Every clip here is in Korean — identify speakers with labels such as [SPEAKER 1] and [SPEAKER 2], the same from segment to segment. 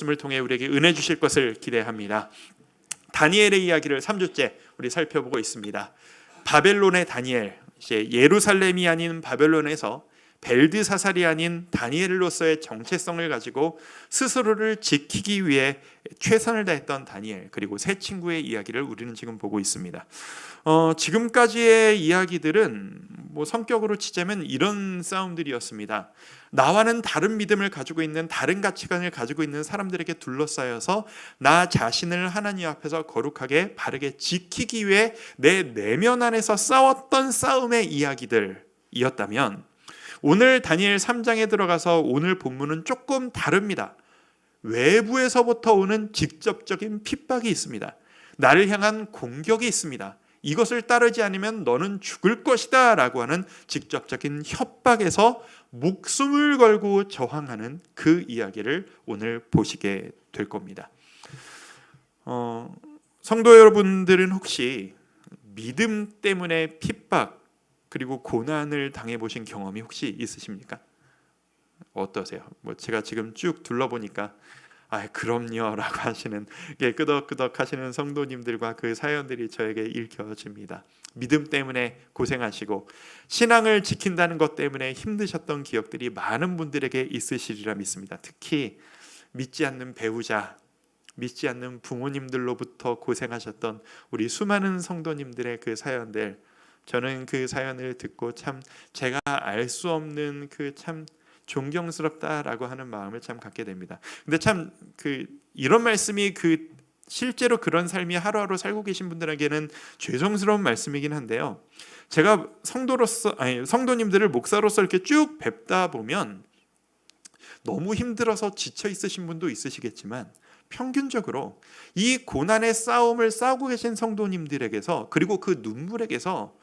[SPEAKER 1] 말씀을 통해 우리에게 은혜 주실 것을 기대합니다. 다니엘의 이야기를 3주째 우리 살펴보고 있습니다. 바벨론의 다니엘, 이제 예루살렘이 아닌 바벨론에서 벨드사살이 아닌 다니엘로서의 정체성을 가지고 스스로를 지키기 위해 최선을 다했던 다니엘, 그리고 세 친구의 이야기를 우리는 지금 보고 있습니다. 지금까지의 이야기들은 성격으로 치자면 이런 싸움들이었습니다. 나와는 다른 믿음을 가지고 있는, 다른 가치관을 가지고 있는 사람들에게 둘러싸여서 나 자신을 하나님 앞에서 거룩하게 바르게 지키기 위해 내 내면 안에서 싸웠던 싸움의 이야기들이었다면, 오늘 다니엘 3장에 들어가서 오늘 본문은 조금 다릅니다. 외부에서부터 오는 직접적인 핍박이 있습니다. 나를 향한 공격이 있습니다. 이것을 따르지 않으면 너는 죽을 것이다 라고 하는 직접적인 협박에서 목숨을 걸고 저항하는 그 이야기를 오늘 보시게 될 겁니다. 성도 여러분들은 혹시 믿음 때문에 핍박 그리고 고난을 당해보신 경험이 혹시 있으십니까? 어떠세요? 제가 지금 쭉 둘러보니까 그럼요 라고 하시는, 끄덕끄덕 하시는 성도님들과 그 사연들이 저에게 읽혀집니다. 믿음 때문에 고생하시고 신앙을 지킨다는 것 때문에 힘드셨던 기억들이 많은 분들에게 있으시리라 믿습니다. 특히 믿지 않는 배우자, 믿지 않는 부모님들로부터 고생하셨던 우리 수많은 성도님들의 그 사연들, 저는 그 사연을 듣고 참 제가 알 수 없는 그 참 존경스럽다라고 하는 마음을 참 갖게 됩니다. 근데 참 이런 말씀이 실제로 그런 삶이 하루하루 살고 계신 분들에게는 죄송스러운 말씀이긴 한데요. 제가 성도님들을 목사로서 이렇게 쭉 뵙다 보면 너무 힘들어서 지쳐 있으신 분도 있으시겠지만, 평균적으로 이 고난의 싸움을 싸우고 계신 성도님들에게서, 그리고 그 눈물에게서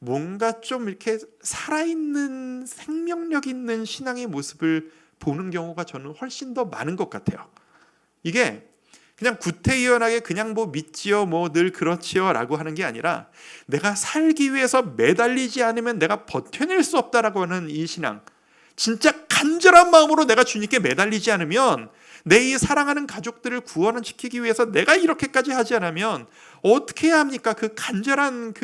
[SPEAKER 1] 뭔가 좀 이렇게 살아있는 생명력 있는 신앙의 모습을 보는 경우가 저는 훨씬 더 많은 것 같아요. 이게 그냥 구태의연하게 그냥 믿지요, 늘 그렇지요 라고 하는 게 아니라, 내가 살기 위해서 매달리지 않으면 내가 버텨낼 수 없다라고 하는 이 신앙, 진짜 간절한 마음으로 내가 주님께 매달리지 않으면, 내 이 사랑하는 가족들을 구원시키기 위해서 내가 이렇게까지 하지 않으면 어떻게 해야 합니까? 그 간절한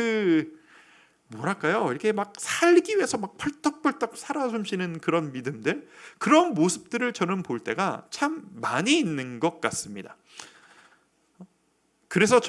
[SPEAKER 1] 이렇게 살기 위해서 펄떡펄떡 살아 숨쉬는 그런 믿음들, 그런 모습들을 저는 볼 때가 참 많이 있는 것 같습니다. 그래서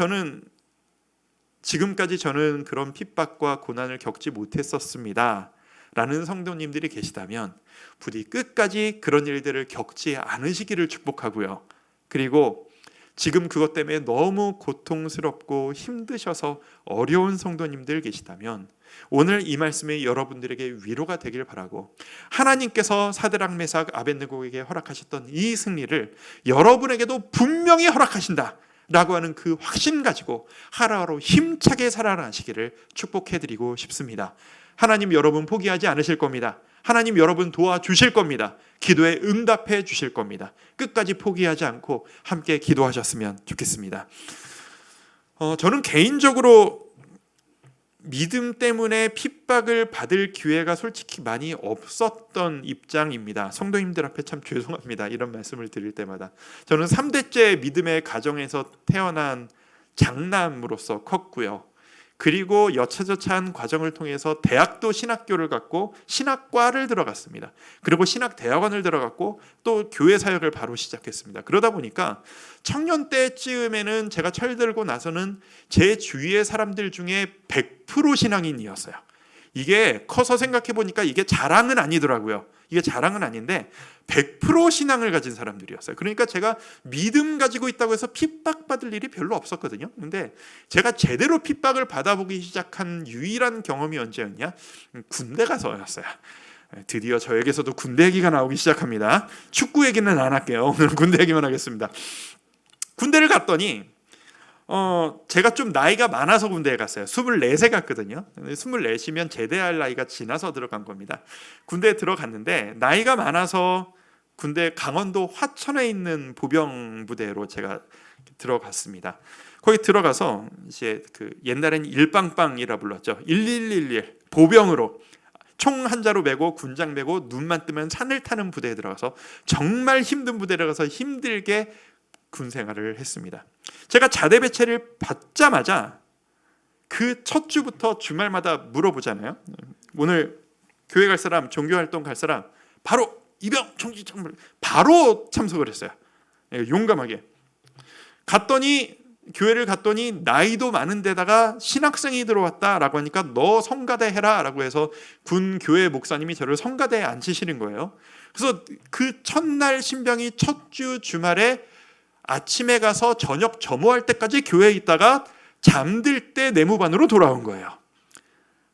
[SPEAKER 1] 지금까지 저는 그런 핍박과 고난을 겪지 못했었습니다 라는 성도님들이 계시다면, 부디 끝까지 그런 일들을 겪지 않으시기를 축복하고요. 그리고 지금 그것 때문에 너무 고통스럽고 힘드셔서 어려운 성도님들 계시다면, 오늘 이 말씀이 여러분들에게 위로가 되길 바라고, 하나님께서 사드락 메삭 아벳느고에게 허락하셨던 이 승리를 여러분에게도 분명히 허락하신다 라고 하는 그 확신 가지고 하루하루 힘차게 살아가시기를 축복해드리고 싶습니다. 하나님 여러분 포기하지 않으실 겁니다. 하나님 여러분 도와주실 겁니다. 기도에 응답해 주실 겁니다. 끝까지 포기하지 않고 함께 기도하셨으면 좋겠습니다. 저는 개인적으로 믿음 때문에 핍박을 받을 기회가 솔직히 많이 없었던 입장입니다. 성도님들 앞에 참 죄송합니다. 이런 말씀을 드릴 때마다. 저는 3대째 믿음의 가정에서 태어난 장남으로서 컸고요. 그리고 여차저차한 과정을 통해서 대학도 신학교를 갔고 신학과를 들어갔습니다. 그리고 신학대학원을 들어갔고 또 교회 사역을 바로 시작했습니다. 그러다 보니까 청년 때쯤에는 제가 철들고 나서는 제 주위의 사람들 중에 100% 신앙인이었어요. 이게 커서 생각해 보니까 이게 자랑은 아니더라고요. 이게 자랑은 아닌데 100% 신앙을 가진 사람들이었어요. 그러니까 제가 믿음 가지고 있다고 해서 핍박받을 일이 별로 없었거든요. 근데 제가 제대로 핍박을 받아보기 시작한 유일한 경험이 언제였냐? 군대 가서였어요. 드디어 저에게서도 군대 얘기가 나오기 시작합니다. 축구 얘기는 안 할게요. 오늘은 군대 얘기만 하겠습니다. 군대를 갔더니 제가 좀 나이가 많아서 군대에 갔어요. 24세 갔거든요. 24시면 제대할 나이가 지나서 들어간 겁니다. 군대에 들어갔는데 나이가 많아서 군대 강원도 화천에 있는 보병 부대로 제가 들어갔습니다. 거기 들어가서 이제 옛날엔 일빵빵이라 불렀죠. 1111 보병으로 총 한 자루 메고 군장 메고 눈만 뜨면 산을 타는 부대에 들어가서 정말 힘든 부대에 들어가서 힘들게 군 생활을 했습니다. 제가 자대 배치를 받자마자 그 첫 주부터 주말마다 물어보잖아요. 오늘 교회 갈 사람, 종교활동 갈 사람, 바로 이병 총지청 바로 참석을 했어요. 용감하게 교회를 갔더니 나이도 많은 데다가 신학생이 들어왔다라고 하니까 너 성가대 해라 라고 해서 군 교회 목사님이 저를 성가대에 앉히시는 거예요. 그래서 그 첫날 신병이 첫 주 주말에 아침에 가서 저녁 점호할 때까지 교회에 있다가 잠들 때 내무반으로 돌아온 거예요.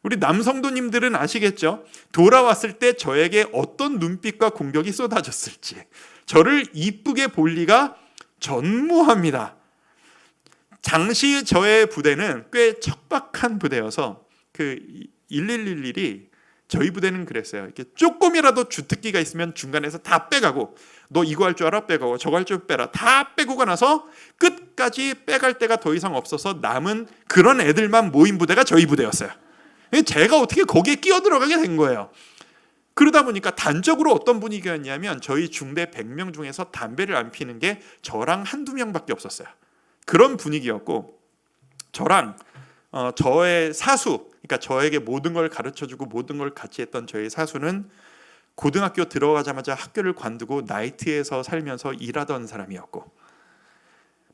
[SPEAKER 1] 우리 남성도님들은 아시겠죠? 돌아왔을 때 저에게 어떤 눈빛과 공격이 쏟아졌을지. 저를 이쁘게 볼 리가 전무합니다. 당시 저의 부대는 꽤 척박한 부대여서 그 1111이 저희 부대는 그랬어요. 이렇게 조금이라도 주특기가 있으면 중간에서 다 빼가고 너 이거 할 줄 알아? 빼가고 저거 할 줄 빼라. 다 빼고가 나서 끝까지 빼갈 데가 더 이상 없어서 남은 그런 애들만 모인 부대가 저희 부대였어요. 제가 어떻게 거기에 끼어들어가게 된 거예요. 그러다 보니까 단적으로 어떤 분위기였냐면 저희 중대 100명 중에서 담배를 안 피는 게 저랑 한두 명밖에 없었어요. 그런 분위기였고 저랑 저의 사수, 그러니까 저에게 모든 걸 가르쳐주고 모든 걸 같이 했던 저의 사수는 고등학교 들어가자마자 학교를 관두고 나이트에서 살면서 일하던 사람이었고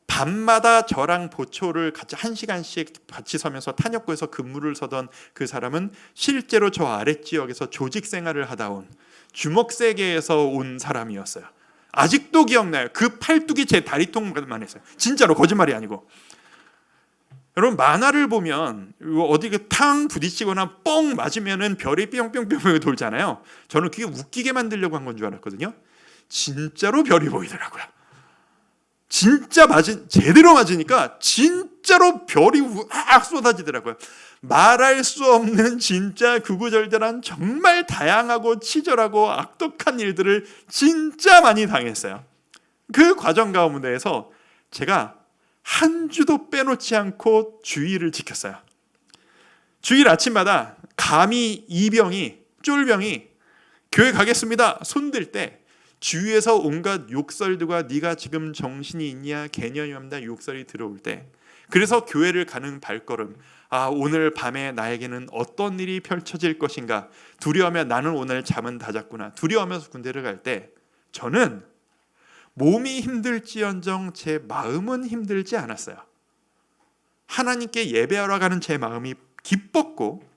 [SPEAKER 1] 밤마다 저랑 보초를 같이 1시간씩 같이 서면서 탄역구에서 근무를 서던 그 사람은 실제로 저 아랫지역에서 조직 생활을 하다 온 주먹세계에서 온 사람이었어요. 아직도 기억나요. 그 팔뚝이 제 다리통만 했어요. 진짜로 거짓말이 아니고. 여러분 만화를 보면 어디 탕 부딪히거나 뻥 맞으면은 별이 뿅뿅뿅 돌잖아요. 저는 그게 웃기게 만들려고 한 건 줄 알았거든요. 진짜로 별이 보이더라고요. 진짜 제대로 맞으니까 진짜로 별이 우악 쏟아지더라고요. 말할 수 없는 진짜 구구절절한 정말 다양하고 치졸하고 악독한 일들을 진짜 많이 당했어요. 그 과정 가운데에서 제가 한 주도 빼놓지 않고 주의를 지켰어요. 주일 아침마다 감히 이병이 쫄병이 교회 가겠습니다 손들 때 주위에서 온갖 욕설들과 네가 지금 정신이 있냐 개념이 없냐 욕설이 들어올 때 그래서 교회를 가는 발걸음 오늘 밤에 나에게는 어떤 일이 펼쳐질 것인가 두려워하며 나는 오늘 잠은 다 잤구나 두려워하면서 군대를 갈 때 저는 몸이 힘들지언정 제 마음은 힘들지 않았어요. 하나님께 예배하러 가는 제 마음이 기뻤고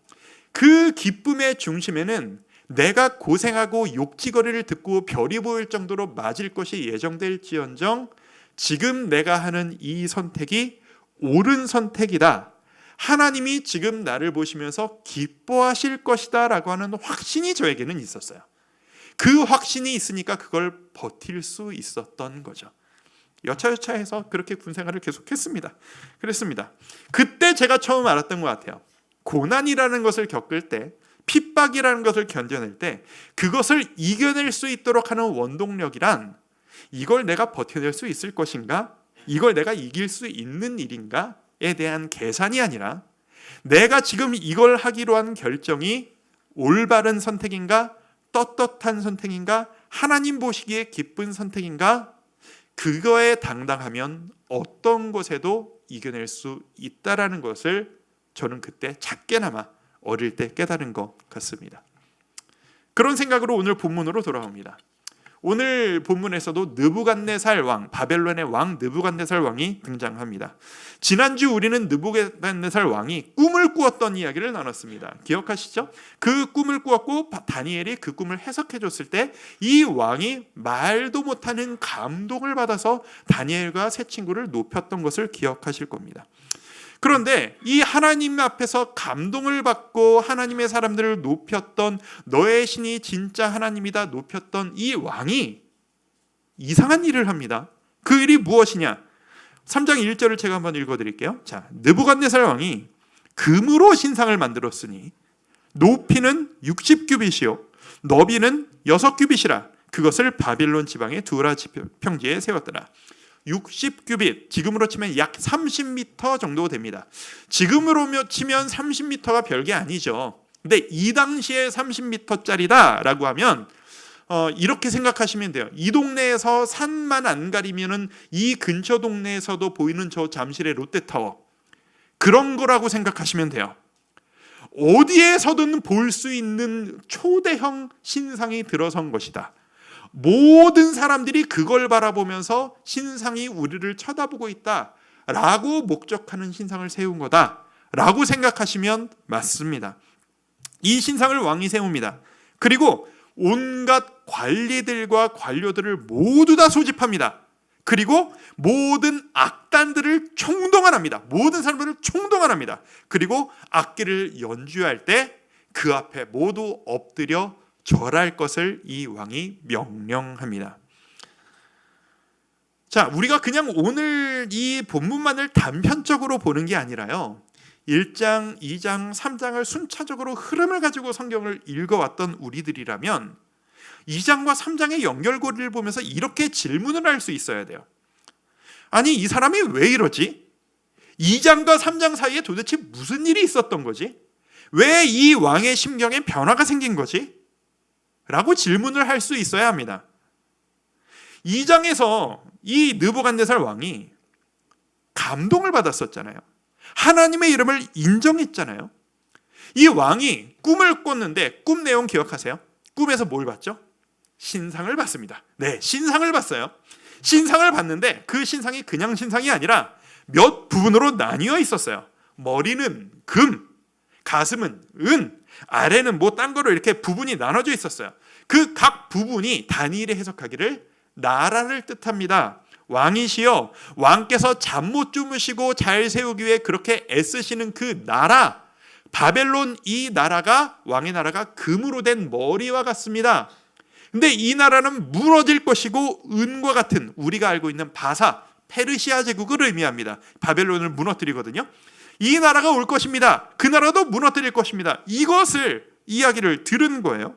[SPEAKER 1] 그 기쁨의 중심에는 내가 고생하고 욕지거리를 듣고 별이 보일 정도로 맞을 것이 예정될지언정 지금 내가 하는 이 선택이 옳은 선택이다. 하나님이 지금 나를 보시면서 기뻐하실 것이다 라고 하는 확신이 저에게는 있었어요. 그 확신이 있으니까 그걸 버틸 수 있었던 거죠. 여차여차해서 그렇게 군생활을 계속했습니다. 그랬습니다. 그때 제가 처음 알았던 것 같아요. 고난이라는 것을 겪을 때 핍박이라는 것을 견뎌낼 때 그것을 이겨낼 수 있도록 하는 원동력이란 이걸 내가 버텨낼 수 있을 것인가? 이걸 내가 이길 수 있는 일인가에 대한 계산이 아니라 내가 지금 이걸 하기로 한 결정이 올바른 선택인가? 떳떳한 선택인가? 하나님 보시기에 기쁜 선택인가? 그거에 당당하면 어떤 것에도 이겨낼 수 있다라는 것을 저는 그때 작게나마 어릴 때 깨달은 것 같습니다. 그런 생각으로 오늘 본문으로 돌아옵니다. 오늘 본문에서도 느부갓네살 왕, 바벨론의 왕 느부갓네살 왕이 등장합니다. 지난주 우리는 느부갓네살 왕이 꿈을 꾸었던 이야기를 나눴습니다. 기억하시죠? 그 꿈을 꾸었고 다니엘이 그 꿈을 해석해 줬을 때 이 왕이 말도 못하는 감동을 받아서 다니엘과 세 친구를 높였던 것을 기억하실 겁니다. 그런데 이 하나님 앞에서 감동을 받고 하나님의 사람들을 높였던 너의 신이 진짜 하나님이다 높였던 이 왕이 이상한 일을 합니다. 그 일이 무엇이냐? 3장 1절을 제가 한번 읽어드릴게요. 자, 느부갓네살 왕이 금으로 신상을 만들었으니 높이는 60규빗이요 너비는 6규빗이라 그것을 바빌론 지방의 두라 평지에 세웠더라. 60규빗, 지금으로 치면 약 30m 정도 됩니다. 지금으로 치면 30m가 별게 아니죠. 근데 이 당시에 30m짜리다라고 하면 이렇게 생각하시면 돼요. 이 동네에서 산만 안 가리면은 이 근처 동네에서도 보이는 저 잠실의 롯데타워, 그런 거라고 생각하시면 돼요. 어디에서든 볼 수 있는 초대형 신상이 들어선 것이다. 모든 사람들이 그걸 바라보면서 신상이 우리를 쳐다보고 있다라고 목적하는 신상을 세운 거다라고 생각하시면 맞습니다. 이 신상을 왕이 세웁니다. 그리고 온갖 관리들과 관료들을 모두 다 소집합니다. 그리고 모든 악단들을 총동원합니다. 모든 사람들을 총동원합니다. 그리고 악기를 연주할 때 그 앞에 모두 엎드려 절할 것을 이 왕이 명령합니다. 자, 우리가 그냥 오늘 이 본문만을 단편적으로 보는 게 아니라요, 1장, 2장, 3장을 순차적으로 흐름을 가지고 성경을 읽어왔던 우리들이라면 2장과 3장의 연결고리를 보면서 이렇게 질문을 할 수 있어야 돼요. 아니, 이 사람이 왜 이러지? 2장과 3장 사이에 도대체 무슨 일이 있었던 거지? 왜 이 왕의 심경에 변화가 생긴 거지? 라고 질문을 할 수 있어야 합니다. 2장에서 이 느부갓네살 왕이 감동을 받았었잖아요. 하나님의 이름을 인정했잖아요. 이 왕이 꿈을 꿨는데 꿈 내용 기억하세요? 꿈에서 뭘 봤죠? 신상을 봤습니다. 네, 신상을 봤어요. 신상을 봤는데 그 신상이 그냥 신상이 아니라 몇 부분으로 나뉘어 있었어요. 머리는 금, 가슴은 은, 아래는 뭐 딴 거로 이렇게 부분이 나눠져 있었어요. 그 각 부분이 다니엘이 해석하기를 나라를 뜻합니다. 왕이시여, 왕께서 잠 못 주무시고 잘 세우기 위해 그렇게 애쓰시는 그 나라, 바벨론, 이 나라가, 왕의 나라가 금으로 된 머리와 같습니다. 근데 이 나라는 무너질 것이고 은과 같은, 우리가 알고 있는 바사, 페르시아 제국을 의미합니다. 바벨론을 무너뜨리거든요. 이 나라가 올 것입니다. 그 나라도 무너뜨릴 것입니다. 이것을 이야기를 들은 거예요.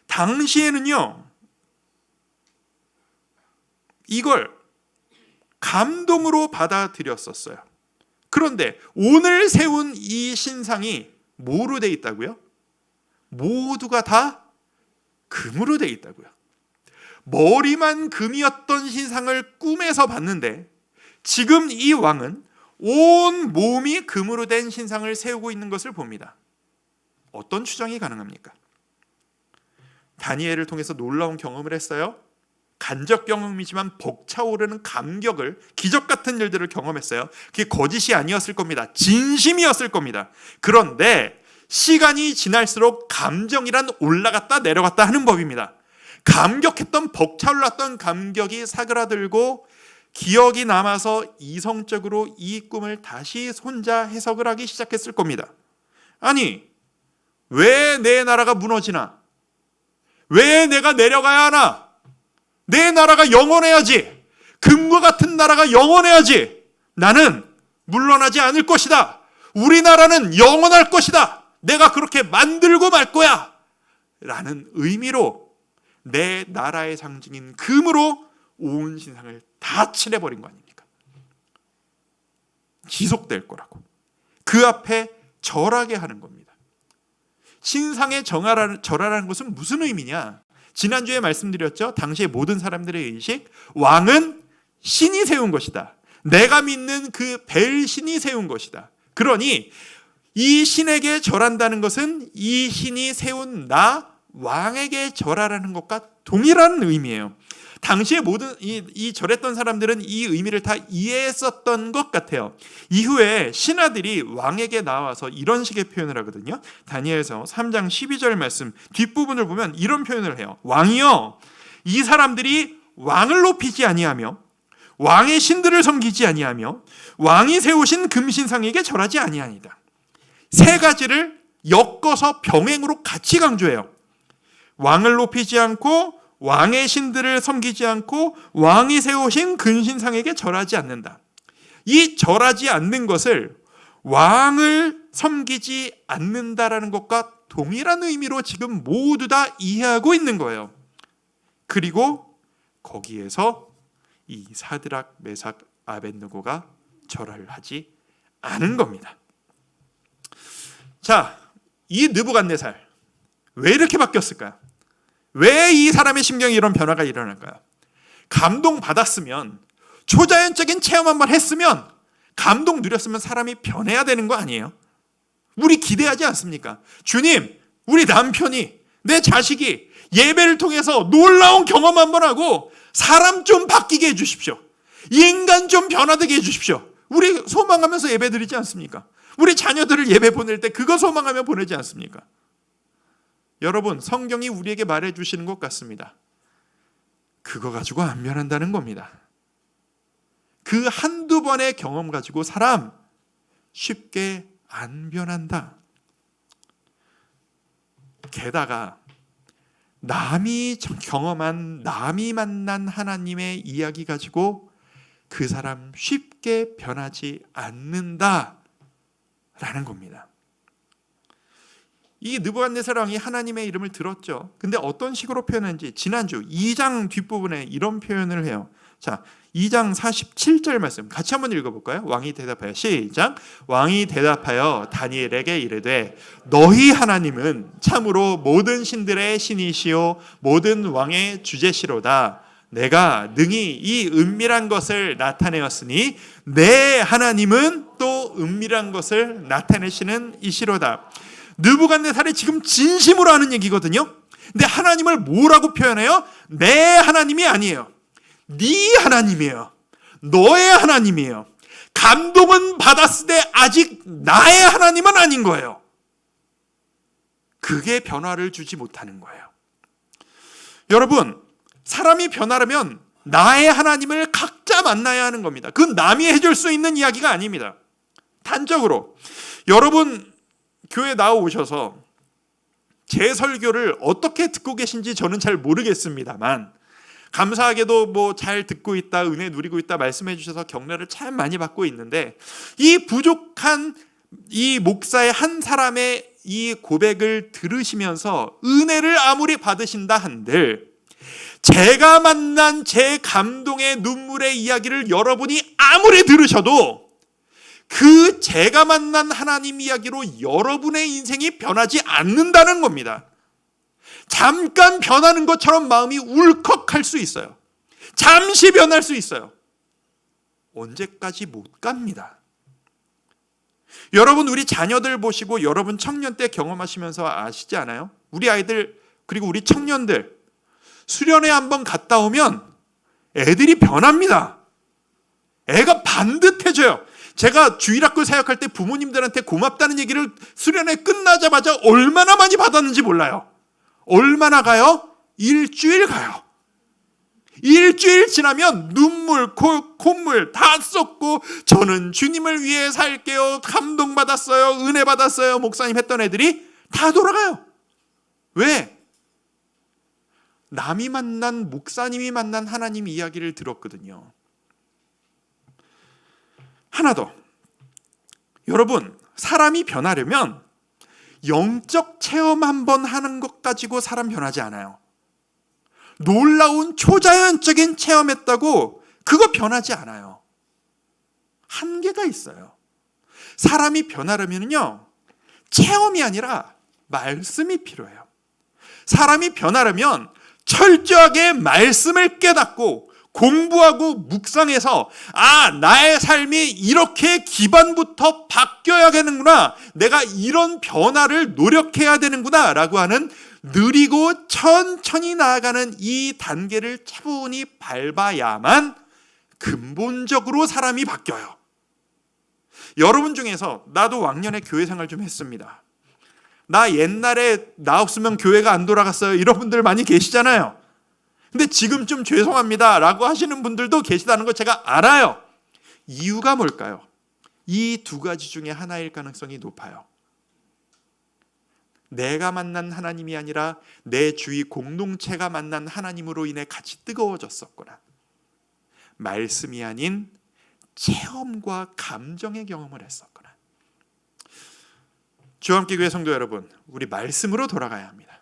[SPEAKER 1] 당시에는요, 이걸 감동으로 받아들였었어요. 그런데 오늘 세운 이 신상이 뭐로 돼 있다고요? 모두가 다 금으로 돼 있다고요. 머리만 금이었던 신상을 꿈에서 봤는데 지금 이 왕은 온 몸이 금으로 된 신상을 세우고 있는 것을 봅니다. 어떤 추정이 가능합니까? 다니엘을 통해서 놀라운 경험을 했어요. 간접 경험이지만 벅차오르는 감격을, 기적 같은 일들을 경험했어요. 그게 거짓이 아니었을 겁니다. 진심이었을 겁니다. 그런데 시간이 지날수록 감정이란 올라갔다 내려갔다 하는 법입니다. 감격했던, 벅차올랐던 감격이 사그라들고 기억이 남아서 이성적으로 이 꿈을 다시 혼자 해석을 하기 시작했을 겁니다. 아니, 왜 내 나라가 무너지나? 왜 내가 내려가야 하나? 내 나라가 영원해야지. 금과 같은 나라가 영원해야지. 나는 물러나지 않을 것이다. 우리나라는 영원할 것이다. 내가 그렇게 만들고 말 거야. 라는 의미로 내 나라의 상징인 금으로 온 신상을 다 칠해버린 거 아닙니까? 지속될 거라고. 그 앞에 절하게 하는 겁니다. 신상에 절하라는 것은 무슨 의미냐? 지난주에 말씀드렸죠. 당시의 모든 사람들의 의식, 왕은 신이 세운 것이다. 내가 믿는 그 벨신이 세운 것이다. 그러니 이 신에게 절한다는 것은 이 신이 세운 나 왕에게 절하라는 것과 동일한 의미예요. 당시에 모든 이 절했던 사람들은 이 의미를 다 이해했었던 것 같아요. 이후에 신하들이 왕에게 나와서 이런 식의 표현을 하거든요. 다니엘서 3장 12절 말씀 뒷부분을 보면 이런 표현을 해요. 왕이여, 이 사람들이 왕을 높이지 아니하며 왕의 신들을 섬기지 아니하며 왕이 세우신 금신상에게 절하지 아니하니이다. 세 가지를 엮어서 병행으로 같이 강조해요. 왕을 높이지 않고 왕의 신들을 섬기지 않고 왕이 세우신 근신상에게 절하지 않는다. 이 절하지 않는 것을 왕을 섬기지 않는다라는 것과 동일한 의미로 지금 모두 다 이해하고 있는 거예요. 그리고 거기에서 이 사드락, 메삭, 아벳느고가 절을 하지 않은 겁니다. 자, 이 느부갓네살 왜 이렇게 바뀌었을까요? 왜 이 사람의 심경에 이런 변화가 일어날까요? 감동받았으면, 초자연적인 체험 한번 했으면, 감동 누렸으면 사람이 변해야 되는 거 아니에요? 우리 기대하지 않습니까? 주님, 우리 남편이, 내 자식이 예배를 통해서 놀라운 경험 한번 하고 사람 좀 바뀌게 해주십시오. 인간 좀 변화되게 해주십시오. 우리 소망하면서 예배 드리지 않습니까? 우리 자녀들을 예배 보낼 때 그거 소망하며 보내지 않습니까? 여러분, 성경이 우리에게 말해주시는 것 같습니다. 그거 가지고 안 변한다는 겁니다. 그 한두 번의 경험 가지고 사람 쉽게 안 변한다. 게다가 남이 경험한, 남이 만난 하나님의 이야기 가지고 그 사람 쉽게 변하지 않는다라는 겁니다. 이 느부갓네살 왕이 하나님의 이름을 들었죠. 근데 어떤 식으로 표현했는지 지난주 2장 뒷부분에 이런 표현을 해요. 자, 2장 47절 말씀 같이 한번 읽어볼까요? 왕이 대답하여, 시작. 왕이 대답하여 다니엘에게 이르되 너희 하나님은 참으로 모든 신들의 신이시요 모든 왕의 주제시로다. 내가 능히 이 은밀한 것을 나타내었으니 내 하나님은 또 은밀한 것을 나타내시는 이시로다. 느부갓네살이 지금 진심으로 하는 얘기거든요. 근데 하나님을 뭐라고 표현해요? 내 하나님이 아니에요. 네 하나님이에요. 너의 하나님이에요. 감동은 받았으되 아직 나의 하나님은 아닌 거예요. 그게 변화를 주지 못하는 거예요. 여러분, 사람이 변하려면 나의 하나님을 각자 만나야 하는 겁니다. 그건 남이 해줄 수 있는 이야기가 아닙니다. 단적으로 여러분 교회 나오셔서 제 설교를 어떻게 듣고 계신지 저는 잘 모르겠습니다만, 감사하게도 뭐 잘 듣고 있다, 은혜 누리고 있다 말씀해 주셔서 격려를 참 많이 받고 있는데, 이 부족한 이 목사의 한 사람의 이 고백을 들으시면서 은혜를 아무리 받으신다 한들, 제가 만난 제 감동의 눈물의 이야기를 여러분이 아무리 들으셔도 그 제가 만난 하나님 이야기로 여러분의 인생이 변하지 않는다는 겁니다. 잠깐 변하는 것처럼 마음이 울컥할 수 있어요. 잠시 변할 수 있어요. 언제까지 못 갑니다. 여러분, 우리 자녀들 보시고 여러분 청년 때 경험하시면서 아시지 않아요? 우리 아이들 그리고 우리 청년들 수련회 한번 갔다 오면 애들이 변합니다. 애가 반듯해져요. 제가 주일학교 사역할 때 부모님들한테 고맙다는 얘기를 수련회 끝나자마자 얼마나 많이 받았는지 몰라요. 얼마나 가요? 일주일 가요. 일주일 지나면 눈물, 콧물 다 쏟고 저는 주님을 위해 살게요, 감동받았어요, 은혜 받았어요, 목사님 했던 애들이 다 돌아가요. 왜? 남이 만난, 목사님이 만난 하나님 이야기를 들었거든요. 하나 더. 여러분, 사람이 변하려면 영적 체험 한번 하는 것 가지고 사람 변하지 않아요. 놀라운 초자연적인 체험했다고 그거 변하지 않아요. 한계가 있어요. 사람이 변하려면요, 체험이 아니라 말씀이 필요해요. 사람이 변하려면 철저하게 말씀을 깨닫고 공부하고 묵상해서, 아, 나의 삶이 이렇게 기반부터 바뀌어야 되는구나, 내가 이런 변화를 노력해야 되는구나 라고 하는 느리고 천천히 나아가는 이 단계를 차분히 밟아야만 근본적으로 사람이 바뀌어요. 여러분 중에서 나도 왕년에 교회 생활 좀 했습니다, 나 옛날에 나 없으면 교회가 안 돌아갔어요, 이런 분들 많이 계시잖아요. 근데 지금 좀 죄송합니다 라고 하시는 분들도 계시다는 거 제가 알아요. 이유가 뭘까요? 이 두 가지 중에 하나일 가능성이 높아요. 내가 만난 하나님이 아니라 내 주위 공동체가 만난 하나님으로 인해 같이 뜨거워졌었구나. 말씀이 아닌 체험과 감정의 경험을 했었구나. 주함기교회 성도 여러분, 우리 말씀으로 돌아가야 합니다.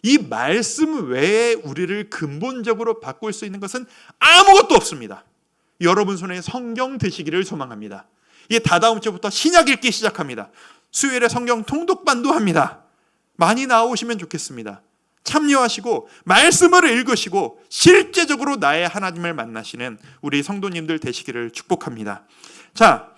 [SPEAKER 1] 이 말씀 외에 우리를 근본적으로 바꿀 수 있는 것은 아무것도 없습니다. 여러분 손에 성경 드시기를 소망합니다. 이게 다다음 주부터 신약 읽기 시작합니다. 수요일에 성경 통독반도 합니다. 많이 나오시면 좋겠습니다. 참여하시고 말씀을 읽으시고 실제적으로 나의 하나님을 만나시는 우리 성도님들 되시기를 축복합니다. 자,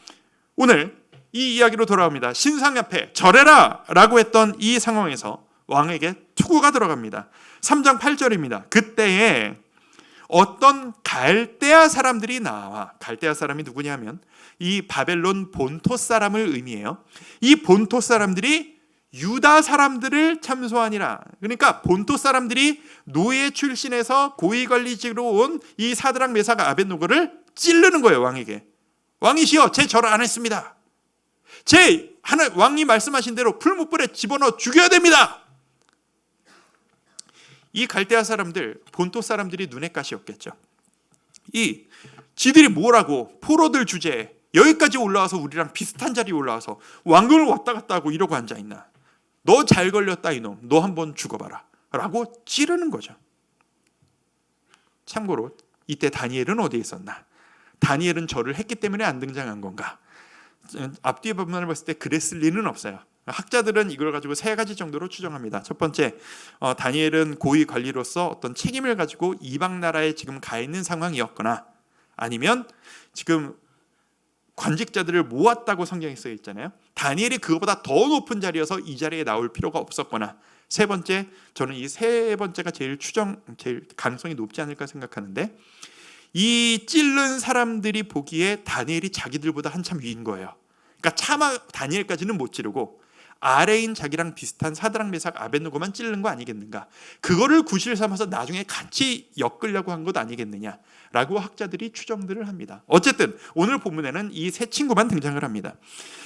[SPEAKER 1] 오늘 이 이야기로 돌아옵니다. 신상 앞에 절해라 라고 했던 이 상황에서 왕에게 투구가 들어갑니다. 3장 8절입니다. 그때에 어떤 갈대아 사람들이 나와, 갈대아 사람이 누구냐면 이 바벨론 본토 사람을 의미해요. 이 본토 사람들이 유다 사람들을 참소하니라. 그러니까 본토 사람들이 노예 출신에서 고위관리직으로 온 이 사드락 메삭 아벳노고를 찌르는 거예요. 왕에게. 왕이시여, 제 절을 안 했습니다. 왕이 말씀하신 대로 풀무불에 집어넣어 죽여야 됩니다. 이 갈대아 사람들, 본토 사람들이 눈에 가시였겠죠. 지들이 뭐라고 포로들 주제에 여기까지 올라와서 우리랑 비슷한 자리에 올라와서 왕궁을 왔다 갔다 하고 이러고 앉아있나. 너 잘 걸렸다 이놈, 너 한번 죽어봐라 라고 찌르는 거죠. 참고로 이때 다니엘은 어디에 있었나? 다니엘은 절을 했기 때문에 안 등장한 건가? 앞뒤의 부분을 봤을 때 그랬을 리는 없어요. 학자들은 이걸 가지고 세 가지 정도로 추정합니다. 첫 번째, 다니엘은 고위 관리로서 어떤 책임을 가지고 이방 나라에 지금 가 있는 상황이었거나, 아니면 지금 관직자들을 모았다고 성경에 써 있잖아요. 다니엘이 그거보다 더 높은 자리여서 이 자리에 나올 필요가 없었거나, 세 번째, 저는 이 세 번째가 제일 가능성이 높지 않을까 생각하는데, 이 찔른 사람들이 보기에 다니엘이 자기들보다 한참 위인 거예요. 그러니까 차마 다니엘까지는 못 찌르고 아래인 자기랑 비슷한 사드락 메삭 아벳느고만 찔른 거 아니겠는가? 그거를 구실 삼아서 나중에 같이 엮으려고 한 것 아니겠느냐라고 학자들이 추정들을 합니다. 어쨌든 오늘 본문에는 이 세 친구만 등장을 합니다.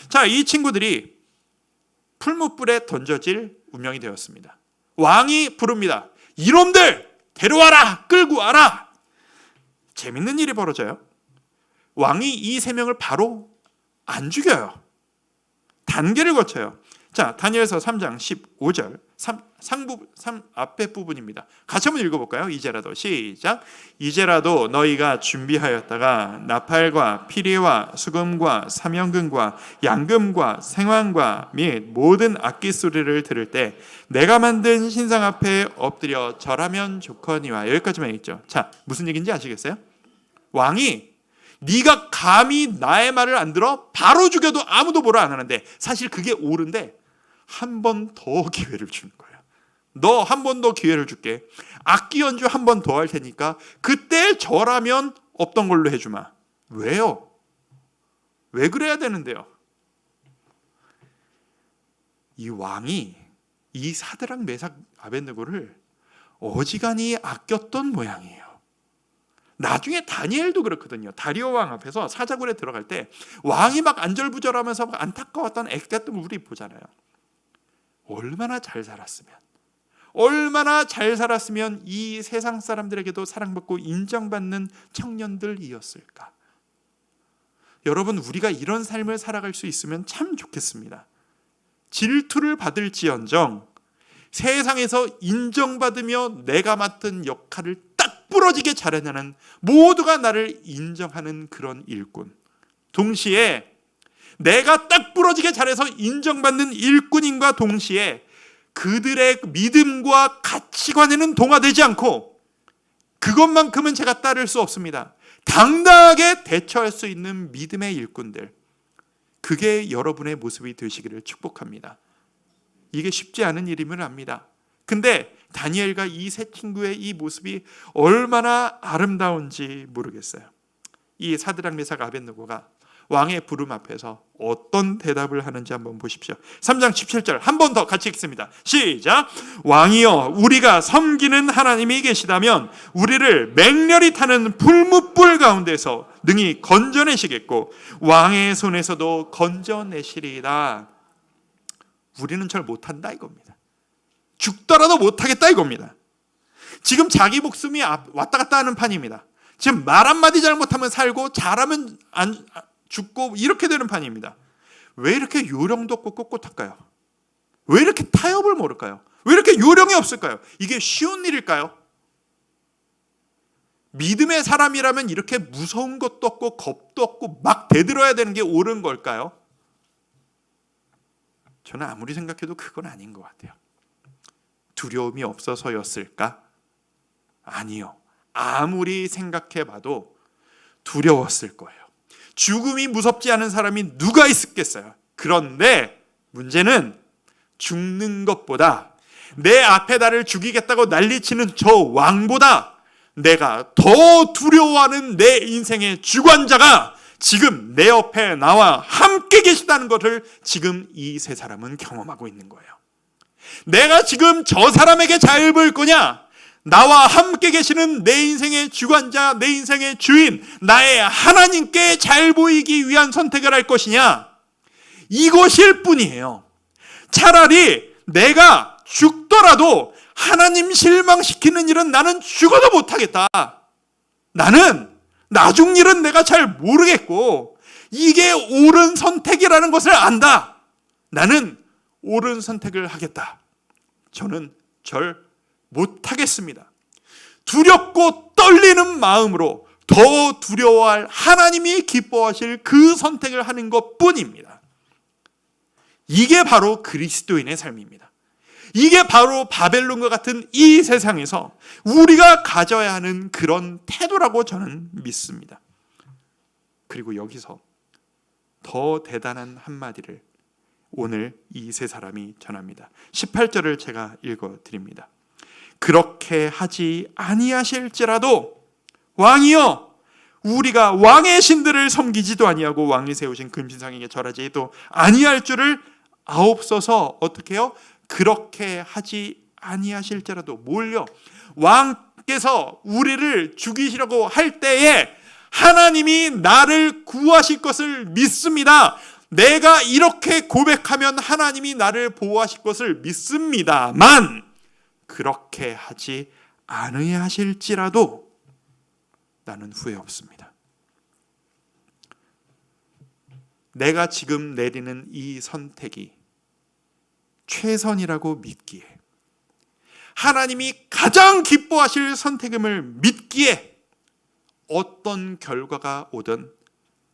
[SPEAKER 1] 자, 이 친구들이 풀무불에 던져질 운명이 되었습니다. 왕이 부릅니다. 이놈들 데려와라, 끌고 와라. 재밌는 일이 벌어져요. 왕이 이 세 명을 바로 안 죽여요. 단계를 거쳐요. 자, 다니엘서 3장 15절 앞에 부분입니다. 같이 한번 읽어볼까요? 이제라도 시작. 이제라도 너희가 준비하였다가 나팔과 피리와 수금과 사명금과 양금과 생황과 및 모든 악기 소리를 들을 때 내가 만든 신상 앞에 엎드려 절하면 좋거니와. 여기까지만 읽죠. 자, 무슨 얘기인지 아시겠어요? 왕이 네가 감히 나의 말을 안 들어? 바로 죽여도 아무도 뭐라 안 하는데, 사실 그게 옳은데 한 번 더 기회를 주는 거예요. 너 한 번 더 기회를 줄게. 악기 연주 한 번 더 할 테니까 그때 절하면 없던 걸로 해주마. 왜요? 왜 그래야 되는데요? 이 왕이 이 사드락 메삭 아벳느고를 어지간히 아꼈던 모양이에요. 나중에 다니엘도 그렇거든요. 다리오 왕 앞에서 사자굴에 들어갈 때 왕이 막 안절부절하면서 안타까웠던 애꿜던 우리 보잖아요. 얼마나 잘 살았으면 이 세상 사람들에게도 사랑받고 인정받는 청년들이었을까. 여러분, 우리가 이런 삶을 살아갈 수 있으면 참 좋겠습니다. 질투를 받을지언정 세상에서 인정받으며 내가 맡은 역할을 딱 부러지게 잘해내는, 모두가 나를 인정하는 그런 일꾼, 동시에 내가 딱 부러지게 잘해서 인정받는 일꾼인과 동시에 그들의 믿음과 가치관에는 동화되지 않고 그것만큼은 제가 따를 수 없습니다. 당당하게 대처할 수 있는 믿음의 일꾼들, 그게 여러분의 모습이 되시기를 축복합니다. 이게 쉽지 않은 일임을 압니다. 근데 다니엘과 이 세 친구의 이 모습이 얼마나 아름다운지 모르겠어요. 이 사드락 메삭 아벳느고가 왕의 부름 앞에서 어떤 대답을 하는지 한번 보십시오. 3장 17절 한 번 더 같이 읽습니다. 시작. 왕이여, 우리가 섬기는 하나님이 계시다면 우리를 맹렬히 타는 풀무불 가운데서 능히 건져내시겠고 왕의 손에서도 건져내시리이다. 우리는 절 못한다 이겁니다. 죽더라도 못하겠다 이겁니다. 지금 자기 목숨이 왔다 갔다 하는 판입니다. 지금 말 한마디 잘못하면 살고 잘하면 죽고 이렇게 되는 판입니다. 왜 이렇게 요령도 없고 꼿꼿할까요? 왜 이렇게 타협을 모를까요? 왜 이렇게 요령이 없을까요? 이게 쉬운 일일까요? 믿음의 사람이라면 이렇게 무서운 것도 없고 겁도 없고 막 대들어야 되는 게 옳은 걸까요? 저는 아무리 생각해도 그건 아닌 것 같아요. 두려움이 없어서였을까? 아니요. 아무리 생각해봐도 두려웠을 거예요. 죽음이 무섭지 않은 사람이 누가 있겠어요? 그런데 문제는 죽는 것보다 내 앞에 나를 죽이겠다고 난리치는 저 왕보다 내가 더 두려워하는 내 인생의 주관자가 지금 내 옆에 나와 함께 계시다는 것을 지금 이 세 사람은 경험하고 있는 거예요. 내가 지금 저 사람에게 잘 보일 거냐? 나와 함께 계시는 내 인생의 주관자, 내 인생의 주인, 나의 하나님께 잘 보이기 위한 선택을 할 것이냐? 이것일 뿐이에요. 차라리 내가 죽더라도 하나님 실망시키는 일은 나는 죽어도 못하겠다. 나는 나중 일은 내가 잘 모르겠고 이게 옳은 선택이라는 것을 안다. 나는 옳은 선택을 하겠다. 저는 절 못하겠습니다. 두렵고 떨리는 마음으로 더 두려워할 하나님이 기뻐하실 그 선택을 하는 것뿐입니다. 이게 바로 그리스도인의 삶입니다. 이게 바로 바벨론과 같은 이 세상에서 우리가 가져야 하는 그런 태도라고 저는 믿습니다. 그리고 여기서 더 대단한 한마디를 오늘 이 세 사람이 전합니다. 18절을 제가 읽어드립니다. 그렇게 하지 아니하실지라도 왕이여 우리가 왕의 신들을 섬기지도 아니하고 왕이 세우신 금신상에게 절하지도 아니할 줄을 아옵소서. 어떻게 해요? 그렇게 하지 아니하실지라도 뭘요? 왕께서 우리를 죽이시려고 할 때에 하나님이 나를 구하실 것을 믿습니다. 내가 이렇게 고백하면 하나님이 나를 보호하실 것을 믿습니다만 그렇게 하지 않으하실지라도 나는 후회 없습니다. 내가 지금 내리는 이 선택이 최선이라고 믿기에 하나님이 가장 기뻐하실 선택임을 믿기에 어떤 결과가 오든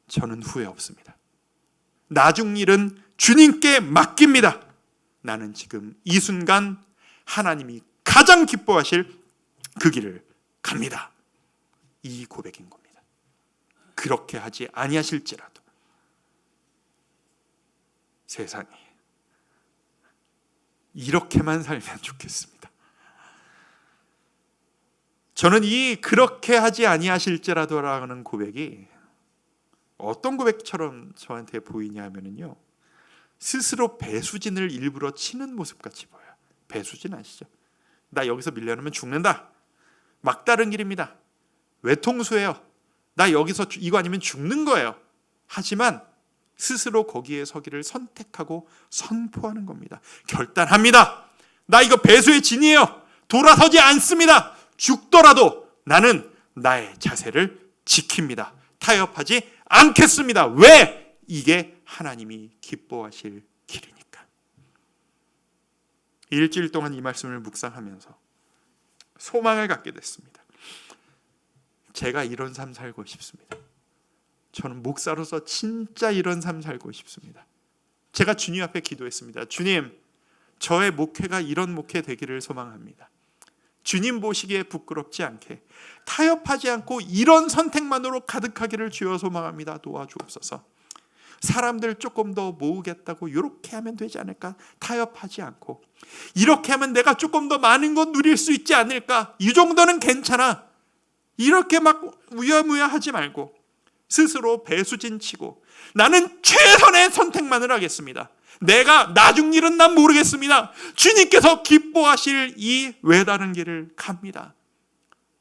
[SPEAKER 1] 저는 후회 없습니다. 나중 일은 주님께 맡깁니다. 나는 지금 이 순간 하나님이 가장 기뻐하실 그 길을 갑니다. 이 고백인 겁니다. 그렇게 하지 아니하실지라도. 세상에 이렇게만 살면 좋겠습니다. 저는 이 그렇게 하지 아니하실지라도라는 고백이 어떤 고백처럼 저한테 보이냐면요, 스스로 배수진을 일부러 치는 모습같이 보여요. 배수진 아시죠? 나 여기서 밀려나면 죽는다. 막다른 길입니다. 외통수예요. 나 여기서 이거 아니면 죽는 거예요. 하지만 스스로 거기에 서기를 선택하고 선포하는 겁니다. 결단합니다. 나 이거 배수의 진이에요. 돌아서지 않습니다. 죽더라도 나는 나의 자세를 지킵니다. 타협하지 않겠습니다. 왜? 이게 하나님이 기뻐하실 길이니까. 일주일 동안 이 말씀을 묵상하면서 소망을 갖게 됐습니다. 제가 이런 삶 살고 싶습니다. 저는 목사로서 진짜 이런 삶 살고 싶습니다. 제가 주님 앞에 기도했습니다. 주님, 저의 목회가 이런 목회 되기를 소망합니다. 주님 보시기에 부끄럽지 않게 타협하지 않고 이런 선택만으로 가득하기를 주여 소망합니다. 도와주옵소서. 사람들 조금 더 모으겠다고 이렇게 하면 되지 않을까? 타협하지 않고 이렇게 하면 내가 조금 더 많은 것 누릴 수 있지 않을까? 이 정도는 괜찮아. 이렇게 막 우야무야 하지 말고 스스로 배수진 치고 나는 최선의 선택만을 하겠습니다. 내가 나중 일은 난 모르겠습니다. 주님께서 기뻐하실 이 외다른 길을 갑니다.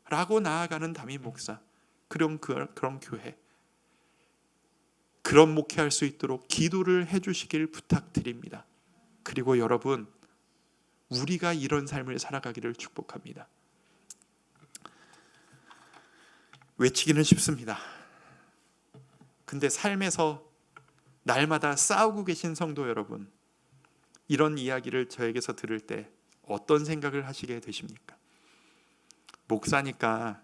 [SPEAKER 1] 라고 나아가는 담임 목사, 그런 교회, 그런 목회할 수 있도록 기도를 해주시길 부탁드립니다. 그리고 여러분, 우리가 이런 삶을 살아가기를 축복합니다. 외치기는 쉽습니다. 근데 삶에서 날마다 싸우고 계신 성도 여러분, 이런 이야기를 저에게서 들을 때 어떤 생각을 하시게 되십니까? 목사니까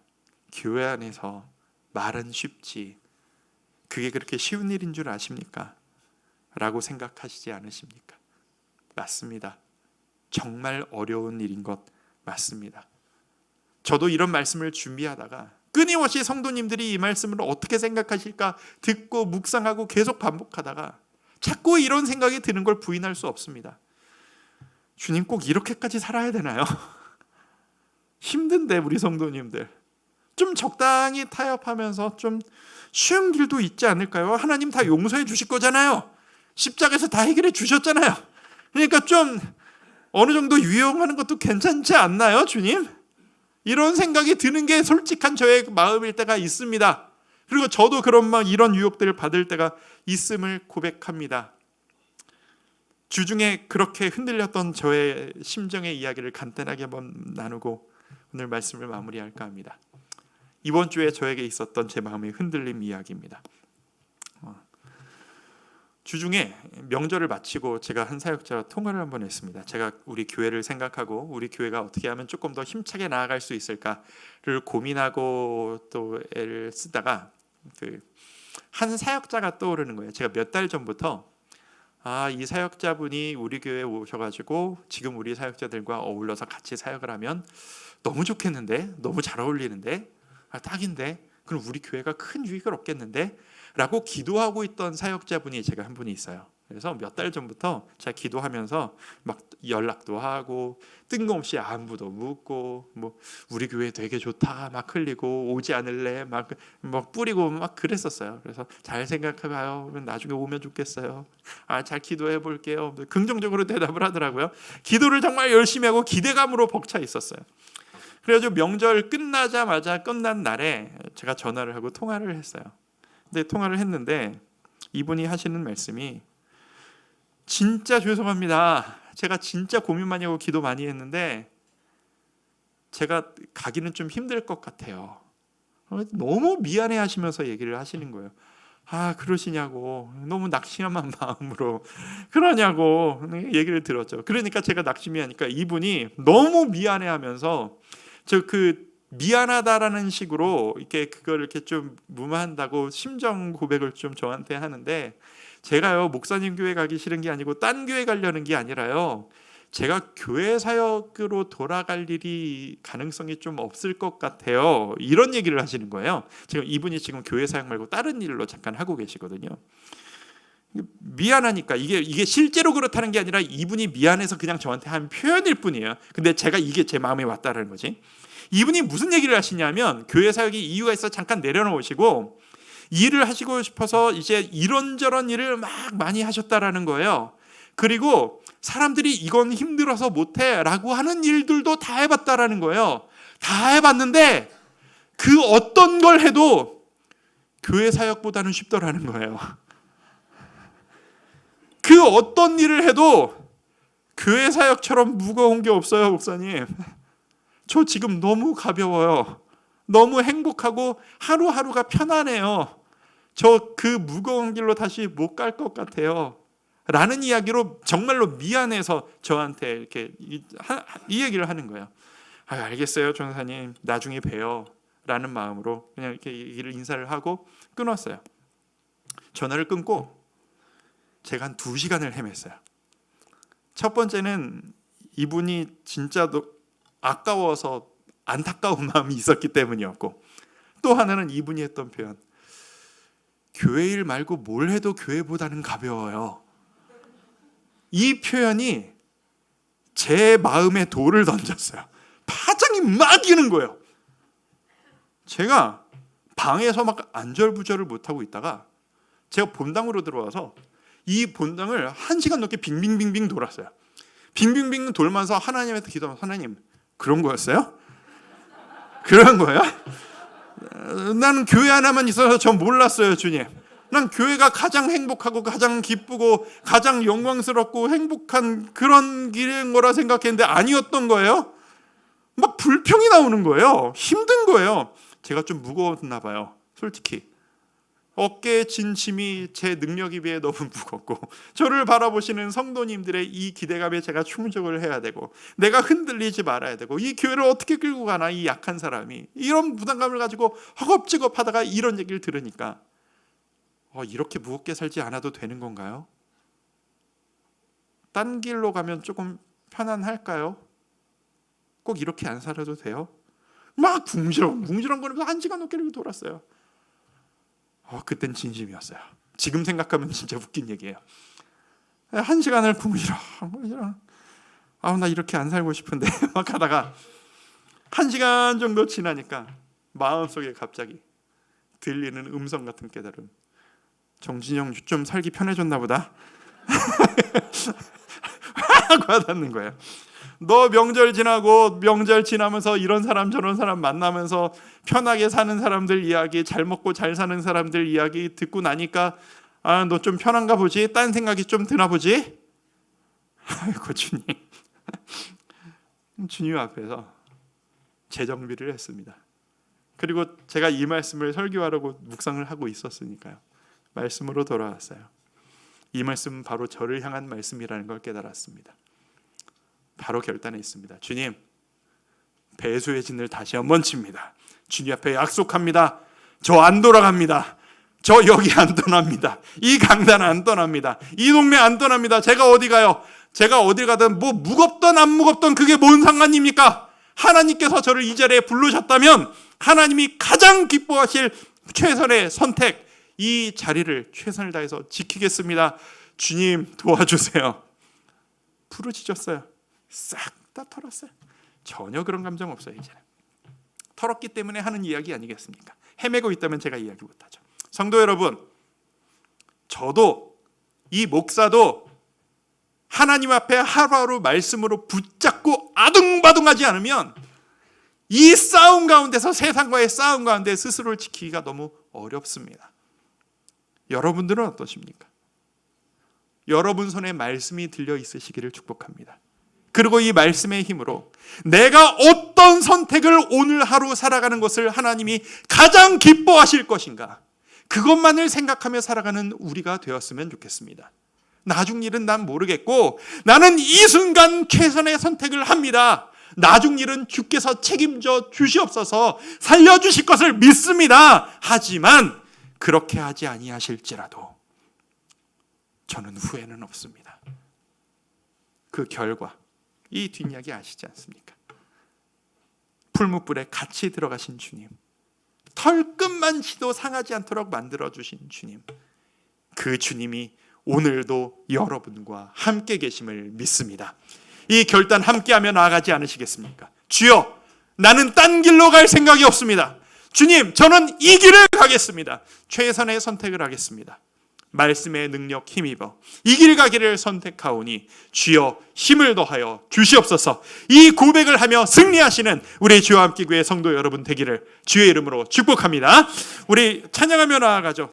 [SPEAKER 1] 교회 안에서 말은 쉽지, 그게 그렇게 쉬운 일인 줄 아십니까? 라고 생각하시지 않으십니까? 맞습니다. 정말 어려운 일인 것 맞습니다. 저도 이런 말씀을 준비하다가 끊임없이 성도님들이 이 말씀을 어떻게 생각하실까 듣고 묵상하고 계속 반복하다가 자꾸 이런 생각이 드는 걸 부인할 수 없습니다. 주님 꼭 이렇게까지 살아야 되나요? 힘든데 우리 성도님들 좀 적당히 타협하면서 좀 쉬운 길도 있지 않을까요? 하나님 다 용서해 주실 거잖아요. 십자가에서 다 해결해 주셨잖아요. 그러니까 좀 어느 정도 유용하는 것도 괜찮지 않나요, 주님? 이런 생각이 드는 게 솔직한 저의 마음일 때가 있습니다. 그리고 저도 이런 유혹들을 받을 때가 있음을 고백합니다. 주중에 그렇게 흔들렸던 저의 심정의 이야기를 간단하게 한번 나누고 오늘 말씀을 마무리할까 합니다. 이번 주에 저에게 있었던 제 마음의 흔들림 이야기입니다. 주중에 명절을 마치고 제가 한 사역자와 통화를 한번 했습니다. 제가 우리 교회를 생각하고 우리 교회가 어떻게 하면 조금 더 힘차게 나아갈 수 있을까를 고민하고 또 애를 쓰다가 한 사역자가 떠오르는 거예요. 제가 몇 달 전부터 이 사역자분이 우리 교회에 오셔가지고 지금 우리 사역자들과 어울려서 같이 사역을 하면 너무 좋겠는데, 너무 잘 어울리는데, 딱인데, 그럼 우리 교회가 큰 유익을 얻겠는데 라고 기도하고 있던 사역자분이 제가 한 분이 있어요. 그래서 몇 달 전부터 제가 기도하면서 막 연락도 하고 뜬금없이 안부도 묻고 뭐 우리 교회 되게 좋다 막 흘리고 오지 않을래 막 뿌리고 막 그랬었어요. 그래서 잘 생각해봐요. 나중에 오면 좋겠어요. 잘 기도해 볼게요. 긍정적으로 대답을 하더라고요. 기도를 정말 열심히 하고 기대감으로 벅차 있었어요. 그래가지고 명절 끝난 날에 제가 전화를 하고 통화를 했어요. 근데 통화를 했는데 이분이 하시는 말씀이 진짜 죄송합니다. 제가 진짜 고민 많이 하고 기도 많이 했는데 제가 가기는 좀 힘들 것 같아요. 너무 미안해 하시면서 얘기를 하시는 거예요. 그러시냐고 너무 낙심한 마음으로 그러냐고 얘기를 들었죠. 그러니까 제가 낙심이 하니까 이분이 너무 미안해 하면서 미안하다라는 식으로 그걸 이렇게 좀 무마한다고 심정 고백을 좀 저한테 하는데 제가요 목사님 교회 가기 싫은 게 아니고 딴 교회 가려는 게 아니라요 제가 교회 사역으로 돌아갈 일이 가능성이 좀 없을 것 같아요. 이런 얘기를 하시는 거예요. 이분이 지금 교회 사역 말고 다른 일로 잠깐 하고 계시거든요. 미안하니까 이게 실제로 그렇다는 게 아니라 이분이 미안해서 그냥 저한테 한 표현일 뿐이에요. 근데 제가 이게 제 마음에 왔다는 거지. 이분이 무슨 얘기를 하시냐면 교회 사역이 이유가 있어 잠깐 내려놓으시고 일을 하시고 싶어서 이제 이런저런 일을 막 많이 하셨다라는 거예요. 그리고 사람들이 이건 힘들어서 못해 라고 하는 일들도 다 해봤다라는 거예요. 다 해봤는데 그 어떤 걸 해도 교회 사역보다는 쉽더라는 거예요. 그 어떤 일을 해도 교회 사역처럼 무거운 게 없어요, 목사님. 저 지금 너무 가벼워요. 너무 행복하고 하루하루가 편안해요. 저 그 무거운 길로 다시 못 갈 것 같아요. 라는 이야기로 정말로 미안해서 저한테 이렇게 이 얘기를 하는 거예요. 알겠어요, 전사님. 나중에 봬요. 라는 마음으로 그냥 이렇게 인사를 하고 끊었어요. 전화를 끊고 제가 한 2시간을 헤맸어요. 첫 번째는 이분이 진짜 아까워서 안타까운 마음이 있었기 때문이었고 또 하나는 이분이 했던 표현 교회 일 말고 뭘 해도 교회보다는 가벼워요. 이 표현이 제 마음에 돌을 던졌어요. 파장이 막 이는 거예요. 제가 방에서 막 안절부절을 못하고 있다가 제가 본당으로 들어와서 이 본당을 1시간 넘게 빙빙빙빙 돌았어요. 빙빙빙 돌면서 하나님한테 기도하면서 하나님 그런 거였어요? 그런 거예요? 나는 교회 하나만 있어서 전 몰랐어요, 주님. 난 교회가 가장 행복하고 가장 기쁘고 가장 영광스럽고 행복한 그런 길인 거라 생각했는데 아니었던 거예요. 막 불평이 나오는 거예요. 힘든 거예요. 제가 좀 무거웠나 봐요, 솔직히. 어깨에 진 짐이 제 능력에 비해 너무 무겁고 저를 바라보시는 성도님들의 이 기대감에 제가 충족을 해야 되고 내가 흔들리지 말아야 되고 이 교회를 어떻게 끌고 가나 이 약한 사람이 이런 부담감을 가지고 허겁지겁하다가 이런 얘기를 들으니까 이렇게 무겁게 살지 않아도 되는 건가요? 딴 길로 가면 조금 편안할까요? 꼭 이렇게 안 살아도 돼요? 막 붕지렁거리면서 1시간 넘게 이렇게 돌았어요. 그땐 진심이었어요. 지금 생각하면 진짜 웃긴 얘기예요. 1시간을 붕지렁 나 이렇게 안 살고 싶은데 막 하다가 1시간 정도 지나니까 마음속에 갑자기 들리는 음성 같은 깨달음. 정진영 좀 살기 편해졌나 보다 하고 와닿는 거예요. 너 명절 지나면서 이런 사람 저런 사람 만나면서 편하게 사는 사람들 이야기, 잘 먹고 잘 사는 사람들 이야기 듣고 나니까 너 좀 편한가 보지? 딴 생각이 좀 드나 보지? 아이고 주님. 주님 앞에서 재정비를 했습니다. 그리고 제가 이 말씀을 설교하려고 묵상을 하고 있었으니까요. 말씀으로 돌아왔어요. 이 말씀은 바로 저를 향한 말씀이라는 걸 깨달았습니다. 바로 결단했습니다. 주님, 배수의 진을 다시 한번 칩니다. 주님 앞에 약속합니다. 저 안 돌아갑니다. 저 여기 안 떠납니다. 이 강단 안 떠납니다. 이 동네 안 떠납니다. 제가 어디 가요? 제가 어디 가든 뭐 무겁던 안 무겁던 그게 뭔 상관입니까? 하나님께서 저를 이 자리에 부르셨다면 하나님이 가장 기뻐하실 최선의 선택, 이 자리를 최선을 다해서 지키겠습니다. 주님 도와주세요. 부르짖었어요. 싹 다 털었어요. 전혀 그런 감정 없어요. 이제는 털었기 때문에 하는 이야기 아니겠습니까? 헤매고 있다면 제가 이야기 못하죠. 성도 여러분, 저도 이 목사도 하나님 앞에 하루하루 말씀으로 붙잡고 아둥바둥하지 않으면 이 싸움 가운데서, 세상과의 싸움 가운데 스스로를 지키기가 너무 어렵습니다. 여러분들은 어떠십니까? 여러분 손에 말씀이 들려 있으시기를 축복합니다. 그리고 이 말씀의 힘으로 내가 어떤 선택을 오늘 하루 살아가는 것을 하나님이 가장 기뻐하실 것인가, 그것만을 생각하며 살아가는 우리가 되었으면 좋겠습니다. 나중 일은 난 모르겠고 나는 이 순간 최선의 선택을 합니다. 나중 일은 주께서 책임져 주시옵소서, 살려주실 것을 믿습니다. 하지만 그렇게 하지 아니하실지라도 저는 후회는 없습니다. 그 결과, 이 뒷이야기 아시지 않습니까? 풀무불에 같이 들어가신 주님, 털끝만치도 상하지 않도록 만들어주신 주님, 그 주님이 오늘도 여러분과 함께 계심을 믿습니다. 이 결단 함께하며 나아가지 않으시겠습니까? 주여, 나는 딴 길로 갈 생각이 없습니다. 주님, 저는 이 길을 가겠습니다. 최선의 선택을 하겠습니다. 말씀의 능력 힘입어 이 길 가기를 선택하오니 주여 힘을 더하여 주시옵소서. 이 고백을 하며 승리하시는 우리 주와 함께 교회 성도 여러분 되기를 주의 이름으로 축복합니다. 우리 찬양하며 나아가죠.